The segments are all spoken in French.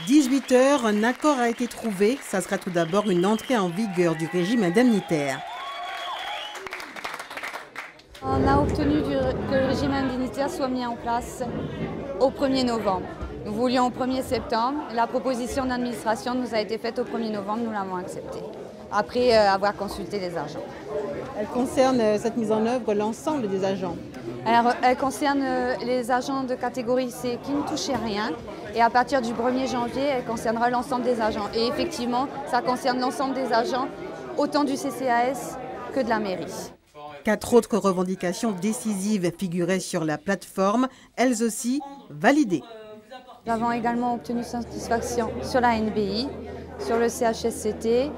18 heures, un accord a été trouvé. Ça sera tout d'abord une entrée en vigueur du régime indemnitaire. On a obtenu que le régime indemnitaire soit mis en place au 1er novembre. Nous voulions au 1er septembre. La proposition d'administration nous a été faite au 1er novembre, nous l'avons acceptée, après avoir consulté les agents. Elle concerne cette mise en œuvre l'ensemble des agents. Alors, elle concerne les agents de catégorie C qui ne touchaient rien. Et à partir du 1er janvier, elle concernera l'ensemble des agents. Et effectivement, ça concerne l'ensemble des agents, autant du CCAS que de la mairie. 4 autres revendications décisives figuraient sur la plateforme, elles aussi validées. Nous avons également obtenu satisfaction sur la NBI, sur le CHSCT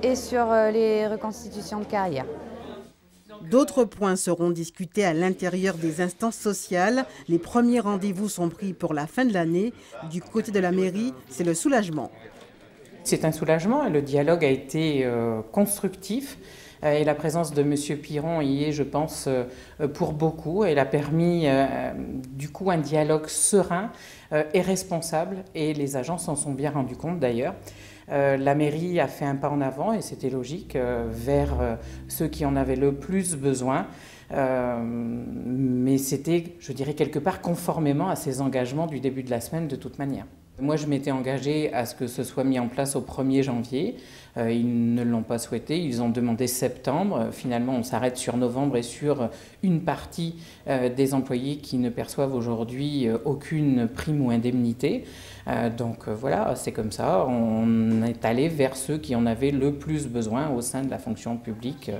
et sur les reconstitutions de carrière. D'autres points seront discutés à l'intérieur des instances sociales. Les premiers rendez-vous sont pris pour la fin de l'année. Du côté de la mairie, c'est le soulagement. C'est un soulagement et le dialogue a été constructif. Et la présence de M. Piron y est, je pense, pour beaucoup. Elle a permis, du coup, un dialogue serein et responsable. Et les agents s'en sont bien rendus compte, d'ailleurs. La mairie a fait un pas en avant, et c'était logique, vers ceux qui en avaient le plus besoin. Mais c'était, je dirais, quelque part conformément à ses engagements du début de la semaine, de toute manière. Moi, je m'étais engagée à ce que ce soit mis en place au 1er janvier. Ils ne l'ont pas souhaité, ils ont demandé septembre. Finalement, on s'arrête sur novembre et sur une partie des employés qui ne perçoivent aujourd'hui aucune prime ou indemnité. Donc voilà, c'est comme ça. On est allé vers ceux qui en avaient le plus besoin au sein de la fonction publique.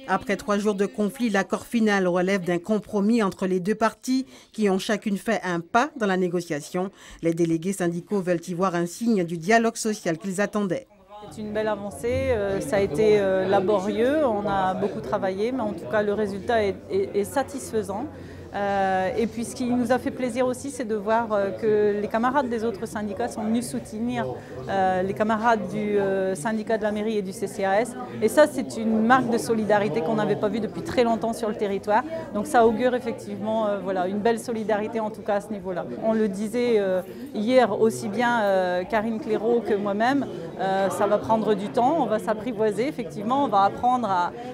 Après 3 jours de conflit, l'accord final relève d'un compromis entre les deux parties qui ont chacune fait un pas dans la négociation. Les délégués syndicaux veulent y voir un signe du dialogue social qu'ils attendaient. C'est une belle avancée, ça a été laborieux, on a beaucoup travaillé, mais en tout cas le résultat est satisfaisant. Et puis ce qui nous a fait plaisir aussi, c'est de voir que les camarades des autres syndicats sont venus soutenir les camarades du syndicat de la mairie et du CCAS. Et ça, c'est une marque de solidarité qu'on n'avait pas vue depuis très longtemps sur le territoire. Donc ça augure effectivement voilà, une belle solidarité en tout cas à ce niveau-là. On le disait hier aussi bien Karine Clairaut que moi-même, ça va prendre du temps, on va s'apprivoiser effectivement, on va apprendre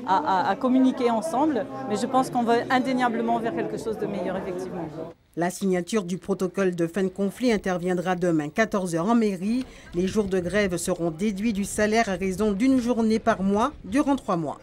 à communiquer ensemble. Mais je pense qu'on va indéniablement vers quelque chose de meilleur, effectivement. La signature du protocole de fin de conflit interviendra demain 14 h en mairie. Les jours de grève seront déduits du salaire à raison d'une journée par mois durant 3 mois.